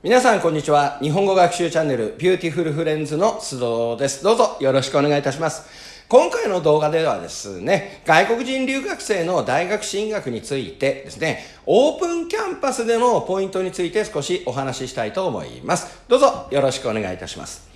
皆さんこんにちは。日本語学習チャンネルビューティフルフレンズの須藤です。どうぞよろしくお願いいたします。今回の動画ではですね、外国人留学生の大学進学についてですね、オープンキャンパスでのポイントについて少しお話ししたいと思います。どうぞよろしくお願いいたします。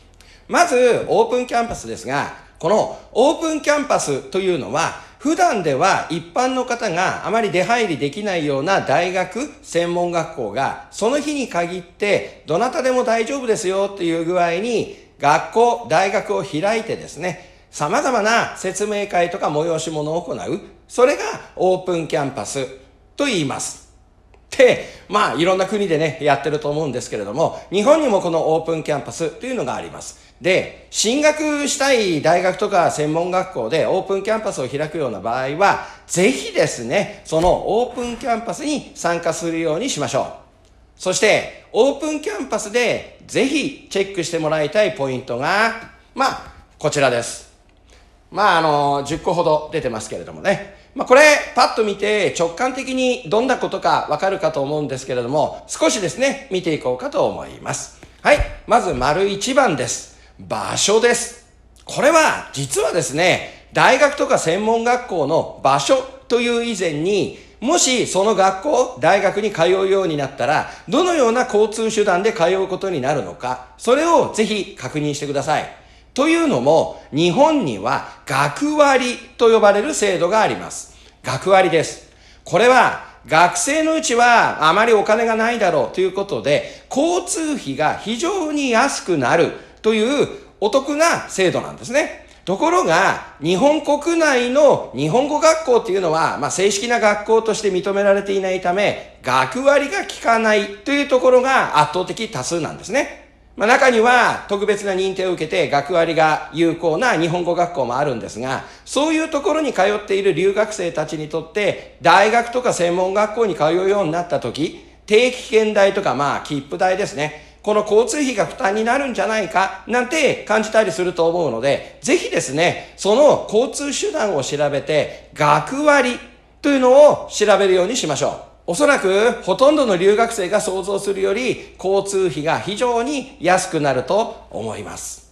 まずオープンキャンパスですが、このオープンキャンパスというのは普段では一般の方があまり出入りできないような大学、専門学校がその日に限ってどなたでも大丈夫ですよっていう具合に学校、大学を開いてですね、様々な説明会とか催し物を行う。それがオープンキャンパスと言います。で、いろんな国でね、やってると思うんですけれども、日本にもこのオープンキャンパスというのがあります。で、進学したい大学とか専門学校でオープンキャンパスを開くような場合は、ぜひですね、そのオープンキャンパスに参加するようにしましょう。そして、オープンキャンパスでぜひチェックしてもらいたいポイントが、こちらです。10個ほど出てますけれどもね。これ、パッと見て直感的にどんなことかわかるかと思うんですけれども、少しですね、見ていこうかと思います。はい。まず、丸1番です。場所です。これは、実はですね、大学とか専門学校の場所という以前に、もしその学校、大学に通うようになったら、どのような交通手段で通うことになるのか、それをぜひ確認してください。というのも、日本には学割と呼ばれる制度があります。学割です。これは学生のうちはあまりお金がないだろうということで、交通費が非常に安くなるというお得な制度なんですね。ところが、日本国内の日本語学校っていうのは、正式な学校として認められていないため、学割が効かないというところが圧倒的多数なんですね。中には特別な認定を受けて学割が有効な日本語学校もあるんですが、そういうところに通っている留学生たちにとって、大学とか専門学校に通うようになった時、定期券代とか切符代ですね。この交通費が負担になるんじゃないかなんて感じたりすると思うので、ぜひですね、その交通手段を調べて、学割というのを調べるようにしましょう。おそらくほとんどの留学生が想像するより交通費が非常に安くなると思います。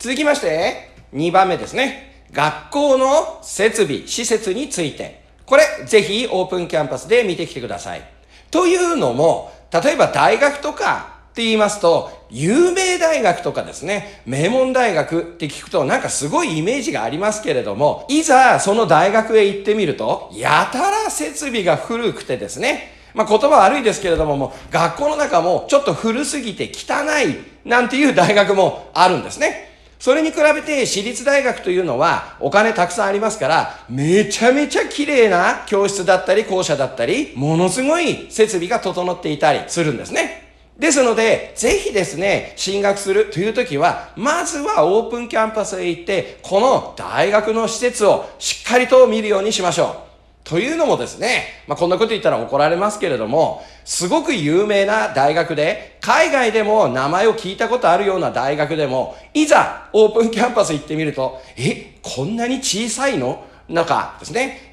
続きまして2番目ですね。学校の設備、施設について。これぜひオープンキャンパスで見てきてください。というのも、例えば大学とかって言いますと、有名大学とかですね、名門大学って聞くとなんかすごいイメージがありますけれども、いざその大学へ行ってみると、やたら設備が古くてですね、言葉悪いですけれども、学校の中もちょっと古すぎて汚いなんていう大学もあるんですね。それに比べて私立大学というのはお金たくさんありますから、めちゃめちゃ綺麗な教室だったり校舎だったり、ものすごい設備が整っていたりするんですね。ですので、ぜひですね、進学するというときは、まずはオープンキャンパスへ行って、この大学の施設をしっかりと見るようにしましょう。というのもですね、こんなこと言ったら怒られますけれども、すごく有名な大学で、海外でも名前を聞いたことあるような大学でも、いざオープンキャンパス行ってみると、こんなに小さいの？なんかですね、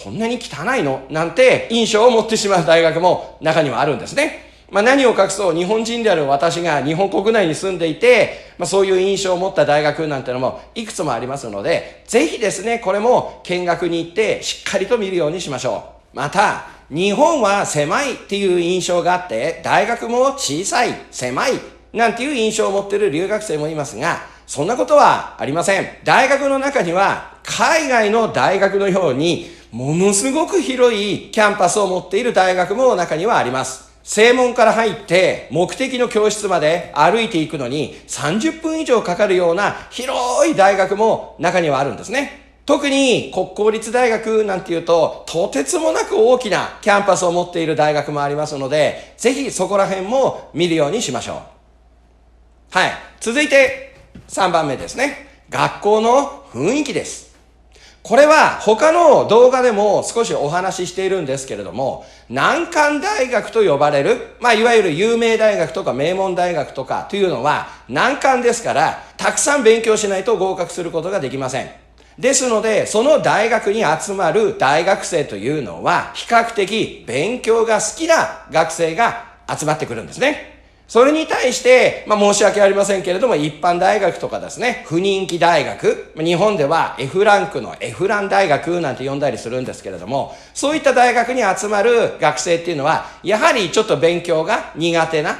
こんなに汚いの？なんて印象を持ってしまう大学も中にはあるんですね。何を隠そう、日本人である私が日本国内に住んでいて、そういう印象を持った大学なんてのもいくつもありますので、ぜひですね、これも見学に行ってしっかりと見るようにしましょう。また、日本は狭いっていう印象があって、大学も小さい、狭い、なんていう印象を持っている留学生もいますが、そんなことはありません。大学の中には、海外の大学のように、ものすごく広いキャンパスを持っている大学も中にはあります。正門から入って目的の教室まで歩いていくのに30分以上かかるような広い大学も中にはあるんですね。特に国公立大学なんていうと、とてつもなく大きなキャンパスを持っている大学もありますので、ぜひそこら辺も見るようにしましょう。はい。続いて3番目ですね。学校の雰囲気です。これは他の動画でも少しお話ししているんですけれども、難関大学と呼ばれる、いわゆる有名大学とか名門大学とかというのは難関ですから、たくさん勉強しないと合格することができません。ですので、その大学に集まる大学生というのは、比較的勉強が好きな学生が集まってくるんですね。それに対して、申し訳ありませんけれども、一般大学とかですね、不人気大学、日本では F ランクの F ラン大学なんて呼んだりするんですけれども、そういった大学に集まる学生っていうのは、やはりちょっと勉強が苦手な、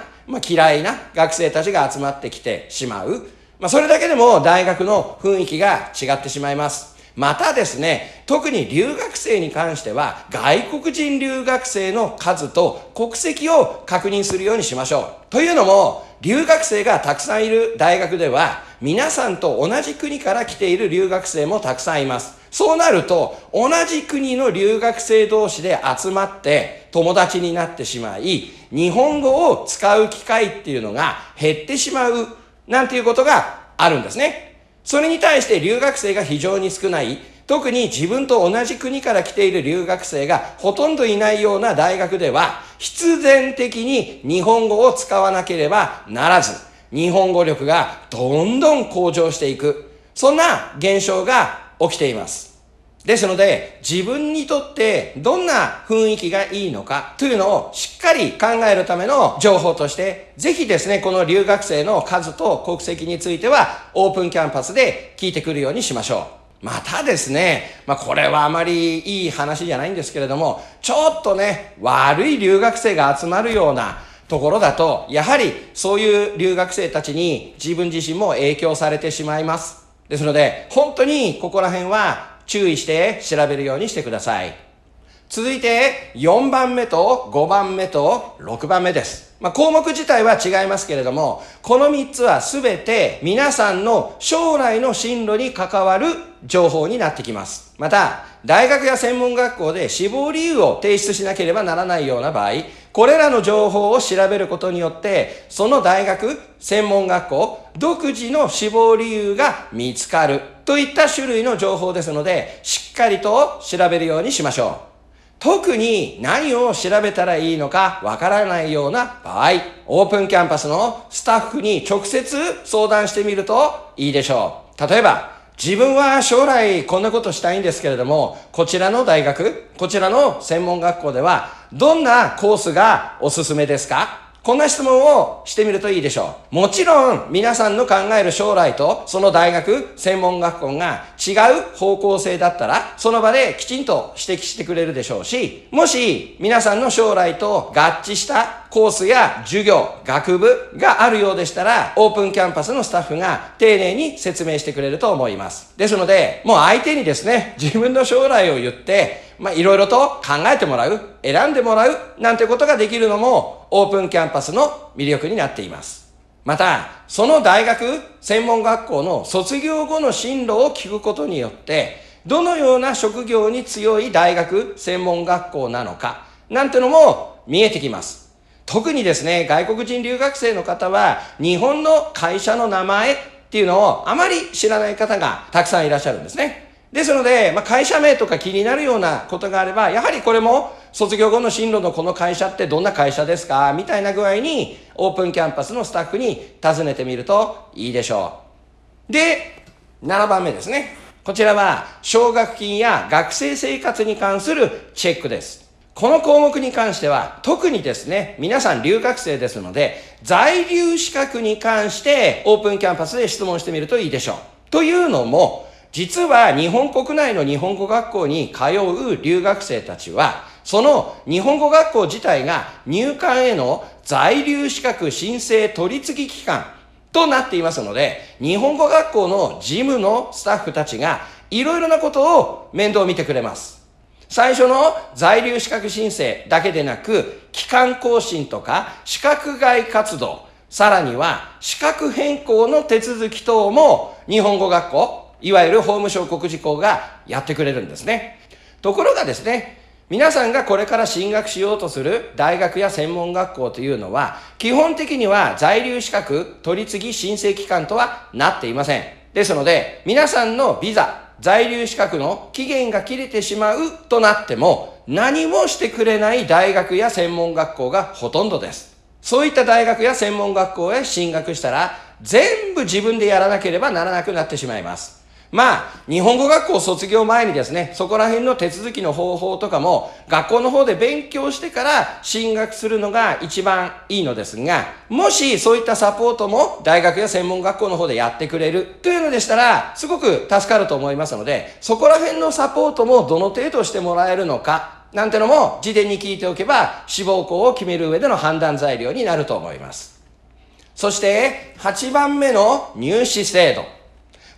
嫌いな学生たちが集まってきてしまう。それだけでも大学の雰囲気が違ってしまいます。またですね、特に留学生に関しては、外国人留学生の数と国籍を確認するようにしましょう。というのも、留学生がたくさんいる大学では、皆さんと同じ国から来ている留学生もたくさんいます。そうなると、同じ国の留学生同士で集まって友達になってしまい、日本語を使う機会っていうのが減ってしまう、なんていうことがあるんですね。それに対して留学生が非常に少ない、特に自分と同じ国から来ている留学生がほとんどいないような大学では、必然的に日本語を使わなければならず、日本語力がどんどん向上していく、そんな現象が起きています。ですので、自分にとってどんな雰囲気がいいのかというのをしっかり考えるための情報として、ぜひですね、この留学生の数と国籍についてはオープンキャンパスで聞いてくるようにしましょう。またですね、これはあまりいい話じゃないんですけれども、ちょっとね、悪い留学生が集まるようなところだと、やはりそういう留学生たちに自分自身も影響されてしまいます。ですので、本当にここら辺は注意して調べるようにしてください。続いて4番目と5番目と6番目です。項目自体は違いますけれども、この3つはすべて皆さんの将来の進路に関わる情報になってきます。また、大学や専門学校で志望理由を提出しなければならないような場合、これらの情報を調べることによって、その大学、専門学校、独自の志望理由が見つかるといった種類の情報ですので、しっかりと調べるようにしましょう。特に何を調べたらいいのかわからないような場合、オープンキャンパスのスタッフに直接相談してみるといいでしょう。例えば、自分は将来こんなことしたいんですけれども、こちらの大学、こちらの専門学校ではどんなコースがおすすめですか？こんな質問をしてみるといいでしょう。もちろん皆さんの考える将来とその大学、専門学校が違う方向性だったら、その場できちんと指摘してくれるでしょうし、もし皆さんの将来と合致したコースや授業、学部があるようでしたら、オープンキャンパスのスタッフが丁寧に説明してくれると思います。ですので、もう相手にですね、自分の将来を言って、いろいろと考えてもらう、選んでもらう、なんてことができるのも、オープンキャンパスの魅力になっています。また、その大学、専門学校の卒業後の進路を聞くことによって、どのような職業に強い大学、専門学校なのか、なんてのも見えてきます。特にですね、外国人留学生の方は、日本の会社の名前っていうのをあまり知らない方がたくさんいらっしゃるんですね。ですので、会社名とか気になるようなことがあれば、やはりこれも卒業後の進路のこの会社ってどんな会社ですかみたいな具合にオープンキャンパスのスタッフに尋ねてみるといいでしょう。で、7番目ですね。こちらは奨学金や学生生活に関するチェックです。この項目に関しては特にですね、皆さん留学生ですので、在留資格に関してオープンキャンパスで質問してみるといいでしょう。というのも、実は日本国内の日本語学校に通う留学生たちは、その日本語学校自体が入管への在留資格申請取り次ぎ機関となっていますので、日本語学校の事務のスタッフたちがいろいろなことを面倒見てくれます。最初の在留資格申請だけでなく、期間更新とか資格外活動、さらには資格変更の手続き等も日本語学校、いわゆる法務省国事校がやってくれるんですね。ところがですね、皆さんがこれから進学しようとする大学や専門学校というのは、基本的には在留資格取り次ぎ申請機関とはなっていません。ですので、皆さんのビザ、在留資格の期限が切れてしまうとなっても、何もしてくれない大学や専門学校がほとんどです。そういった大学や専門学校へ進学したら、全部自分でやらなければならなくなってしまいます。日本語学校卒業前にですね、そこら辺の手続きの方法とかも、学校の方で勉強してから進学するのが一番いいのですが、もしそういったサポートも大学や専門学校の方でやってくれるというのでしたら、すごく助かると思いますので、そこら辺のサポートもどの程度してもらえるのか、なんてのも事前に聞いておけば、志望校を決める上での判断材料になると思います。そして、8番目の入試制度。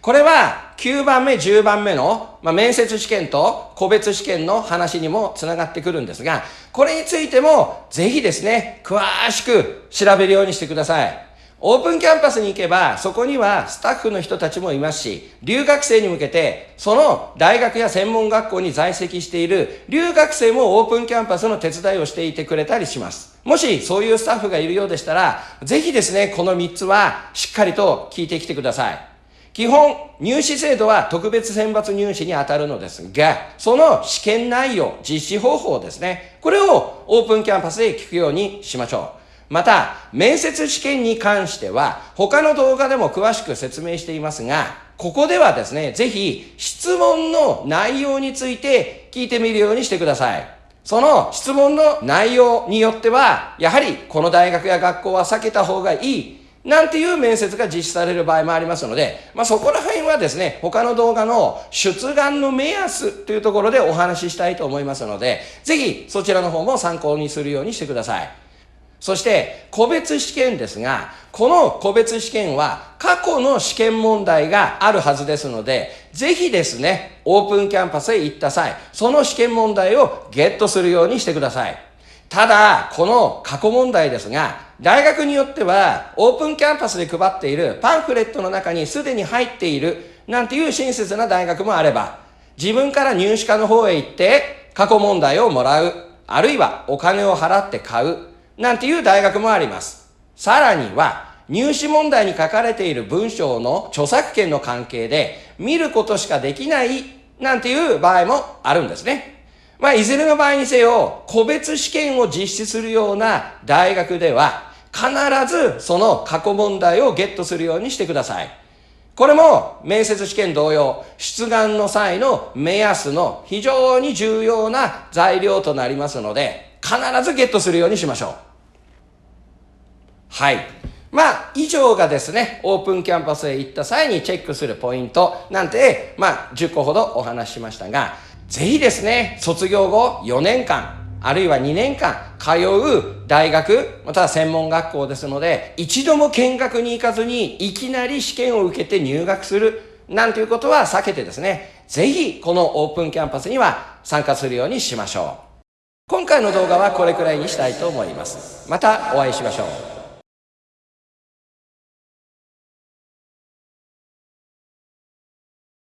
これは9番目、10番目の、面接試験と個別試験の話にもつながってくるんですが、これについてもぜひですね、詳しく調べるようにしてください。オープンキャンパスに行けば、そこにはスタッフの人たちもいますし、留学生に向けて、その大学や専門学校に在籍している留学生もオープンキャンパスの手伝いをしていてくれたりします。もしそういうスタッフがいるようでしたら、ぜひですね、この3つはしっかりと聞いてきてください。基本、入試制度は特別選抜入試に当たるのですが、その試験内容、実施方法ですね。これをオープンキャンパスで聞くようにしましょう。また、面接試験に関しては、他の動画でも詳しく説明していますが、ここではですね、ぜひ質問の内容について聞いてみるようにしてください。その質問の内容によっては、やはりこの大学や学校は避けた方がいい、なんていう面接が実施される場合もありますので、そこら辺はですね、他の動画の出願の目安というところでお話ししたいと思いますので、ぜひそちらの方も参考にするようにしてください。そして、個別試験ですが、この個別試験は過去の試験問題があるはずですので、ぜひですね、オープンキャンパスへ行った際、その試験問題をゲットするようにしてください。ただ、この過去問題ですが、大学によっては、オープンキャンパスで配っているパンフレットの中にすでに入っている、なんていう親切な大学もあれば、自分から入試課の方へ行って、過去問題をもらう、あるいはお金を払って買う、なんていう大学もあります。さらには、入試問題に書かれている文章の著作権の関係で、見ることしかできない、なんていう場合もあるんですね。いずれの場合にせよ、個別試験を実施するような大学では、必ずその過去問題をゲットするようにしてください。これも面接試験同様、出願の際の目安の非常に重要な材料となりますので、必ずゲットするようにしましょう。はい。以上がですね、オープンキャンパスへ行った際にチェックするポイントなんて、10個ほどお話ししましたが、ぜひですね、卒業後4年間、あるいは2年間通う大学、または専門学校ですので、一度も見学に行かずにいきなり試験を受けて入学する、なんていうことは避けてですね、ぜひこのオープンキャンパスには参加するようにしましょう。今回の動画はこれくらいにしたいと思います。またお会いしましょう。